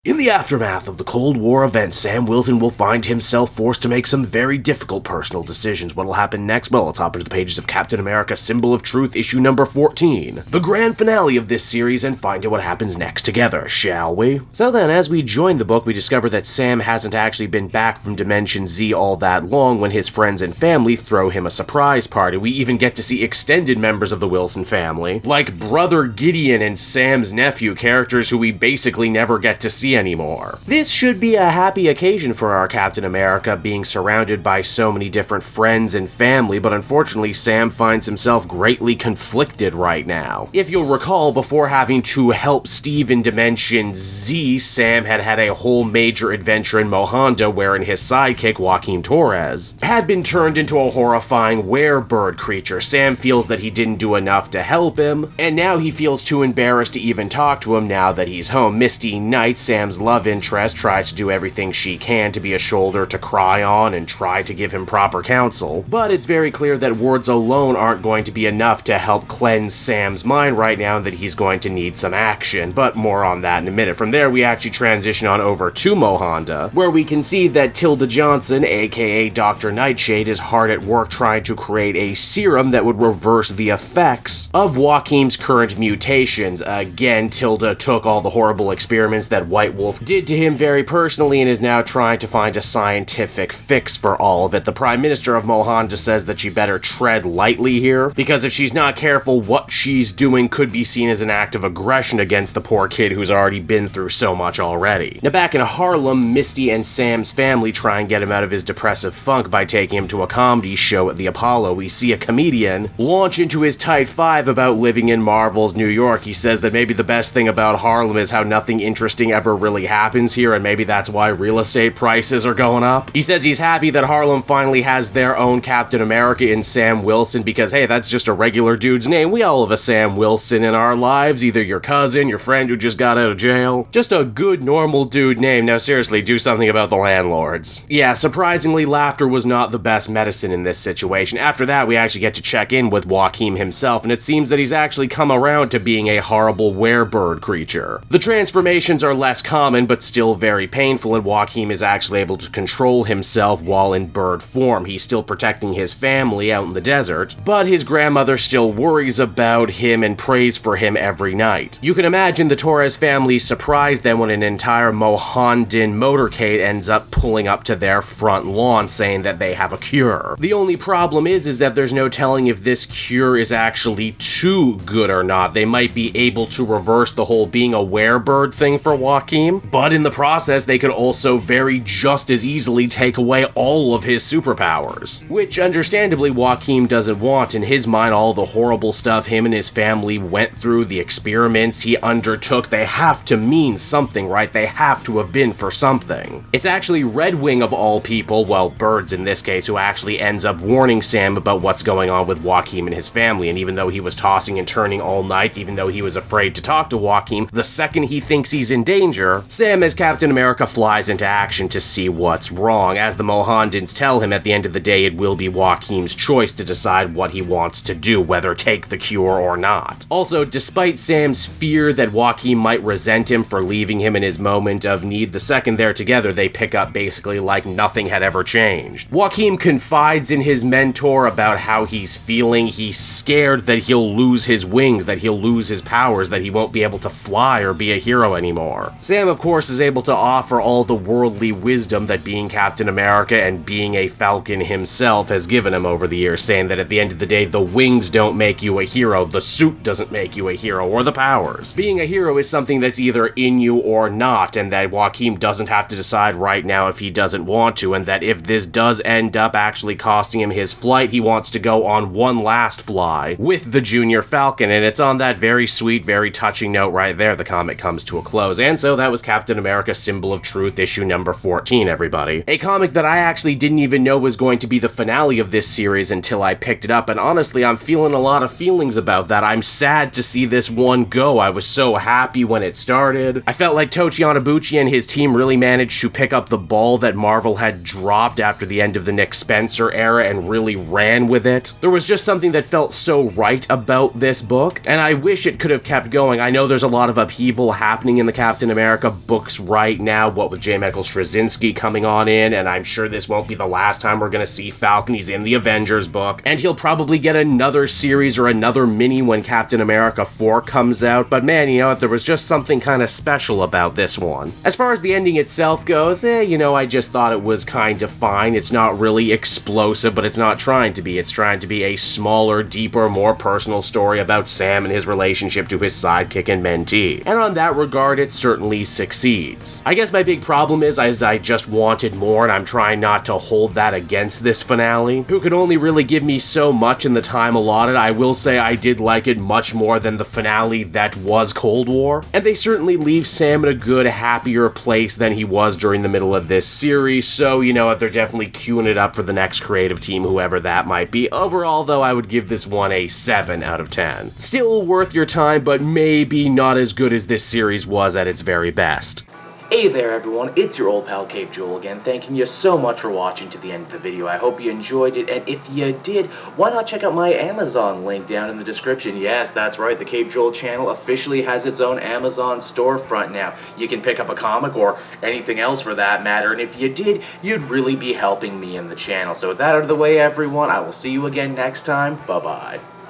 In the aftermath of the Cold War events, Sam Wilson will find himself forced to make some very difficult personal decisions. What will happen next? Well, let's hop into the pages of Captain America Symbol of Truth, issue number 14, the grand finale of this series, and find out what happens next together, shall we? So then, as we join the book, we discover that Sam hasn't actually been back from Dimension Z all that long when his friends and family throw him a surprise party. We even get to see extended members of the Wilson family, like Brother Gideon and Sam's nephew, characters who we basically never get to see anymore. This should be a happy occasion for our Captain America, being surrounded by so many different friends and family, but unfortunately Sam finds himself greatly conflicted right now. If you'll recall, before having to help Steve in Dimension Z, Sam had a whole major adventure in Mohanda wherein his sidekick, Joaquin Torres, had been turned into a horrifying werebird creature. Sam feels that he didn't do enough to help him, and now he feels too embarrassed to even talk to him now that he's home. Misty Knight, Sam's love interest, tries to do everything she can to be a shoulder to cry on and try to give him proper counsel, but it's very clear that words alone aren't going to be enough to help cleanse Sam's mind right now, and that he's going to need some action, but more on that in a minute. From there, we actually transition on over to Mohanda, where we can see that Tilda Johnson, aka Dr. Nightshade, is hard at work trying to create a serum that would reverse the effects of Joaquin's current mutations. Again, Tilda took all the horrible experiments that White Wolf did to him very personally and is now trying to find a scientific fix for all of it. The Prime Minister of Mohanda says that she better tread lightly here, because if she's not careful, what she's doing could be seen as an act of aggression against the poor kid who's already been through so much already. Now back in Harlem, Misty and Sam's family try and get him out of his depressive funk by taking him to a comedy show at the Apollo. We see a comedian launch into his tight five about living in Marvel's New York. He says that maybe the best thing about Harlem is how nothing interesting ever really happens here, and maybe that's why real estate prices are going up. He says he's happy that Harlem finally has their own Captain America in Sam Wilson, because hey, that's just a regular dude's name. We all have a Sam Wilson in our lives, either your cousin, your friend who just got out of jail. Just a good, normal dude name. Now seriously, do something about the landlords. Yeah, surprisingly, laughter was not the best medicine in this situation. After that, we actually get to check in with Joaquin himself, and it seems that he's actually come around to being a horrible werebird creature. The transformations are less common, but still very painful, and Joaquin is actually able to control himself while in bird form. He's still protecting his family out in the desert, but his grandmother still worries about him and prays for him every night. You can imagine the Torres family's surprise then when an entire Mohandan motorcade ends up pulling up to their front lawn saying that they have a cure. The only problem is that there's no telling if this cure is actually too good or not. They might be able to reverse the whole being a werebird thing for Joaquin, but in the process they could also very just as easily take away all of his superpowers, which understandably Joaquin doesn't want. In his mind, all the horrible stuff him and his family went through, the experiments he undertook, they have to mean something, right? They have to have been for something. It's actually Red Wing of all people, well, Birds in this case, who actually ends up warning Sam about what's going on with Joaquin and his family, and even though he was tossing and turning all night, even though he was afraid to talk to Joaquin, the second he thinks he's in danger, Sam as Captain America flies into action to see what's wrong. As the Mohandans tell him, at the end of the day it will be Joaquin's choice to decide what he wants to do, whether take the cure or not. Also, despite Sam's fear that Joaquin might resent him for leaving him in his moment of need, the second they're together they pick up basically like nothing had ever changed. Joaquin confides in his mentor about how he's feeling. He's scared that he'll lose his wings, that he'll lose his powers, that he won't be able to fly or be a hero anymore. Sam, of course, is able to offer all the worldly wisdom that being Captain America and being a Falcon himself has given him over the years, saying that at the end of the day, the wings don't make you a hero, the suit doesn't make you a hero, or the powers. Being a hero is something that's either in you or not, and that Joaquin doesn't have to decide right now if he doesn't want to, and that if this does end up actually costing him his flight, he wants to go on one last fly with the Junior Falcon. And it's on that very sweet, very touching note right there the comic comes to a close. And so that was Captain America Symbol of Truth, issue number 14, everybody. A comic that I actually didn't even know was going to be the finale of this series until I picked it up, and honestly, I'm feeling a lot of feelings about that. I'm sad to see this one go. I was so happy when it started. I felt like Tochi Onyebuchi and his team really managed to pick up the ball that Marvel had dropped after the end of the Nick Spencer era and really ran with it. There was just something that felt so right about this book, and I wish it could have kept going. I know there's a lot of upheaval happening in the Captain America America books right now, what with J. Michael Straczynski coming on in, and I'm sure this won't be the last time we're gonna see Falcon. He's in the Avengers book, and he'll probably get another series or another mini when Captain America 4 comes out, but man, you know what, there was just something kind of special about this one. As far as the ending itself goes, I just thought it was kind of fine. It's not really explosive, but it's not trying to be. It's trying to be a smaller, deeper, more personal story about Sam and his relationship to his sidekick and mentee. And on that regard, it certainly succeeds. I guess my big problem is I just wanted more, and I'm trying not to hold that against this finale, who could only really give me so much in the time allotted. I will say I did like it much more than the finale that was Cold War, and they certainly leave Sam in a good, happier place than he was during the middle of this series, so you know what, they're definitely queuing it up for the next creative team, whoever that might be. Overall, though, I would give this one a 7 out of 10. Still worth your time, but maybe not as good as this series was at its very best. Hey there everyone, it's your old pal Cape Joel again, thanking you so much for watching to the end of the video. I hope you enjoyed it, and if you did, why not check out my Amazon link down in the description. Yes, that's right, the Cape Joel channel officially has its own Amazon storefront now. You can pick up a comic or anything else for that matter, and if you did, you'd really be helping me in the channel. So with that out of the way everyone, I will see you again next time. Bye-bye.